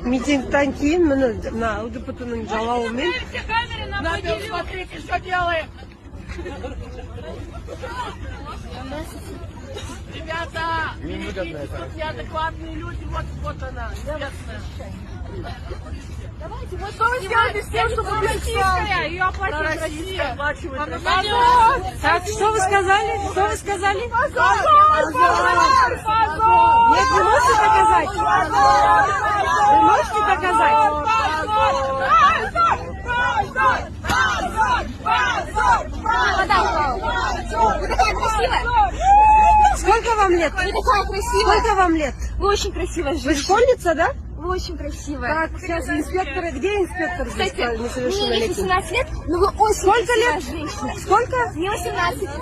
Митингтан кейін міне мына ЛГБТ-ның жалауымен Смотрите, что делаем. Ребята, берегитесь, тут неадекватные люди, вот она, местная. Давайте, вот что вы сделали с тем, чтобы российская, ее оплатит Россия. Так, что вы сказали? Что вы сказали? Позор! Нет, вы можете доказать? Вы можете доказать? Вы такая красивая. Сколько вам лет? Вы такая красивая. Сколько вам лет? Вы очень красивая Вы женщина. школьница, да? Вы очень красивая. Так, сейчас инспекторы, где инспектор? Кстати, мне есть несовершеннолетний? 18 лет, но вы очень Сколько красивая лет? женщина. Сколько? Мне 18.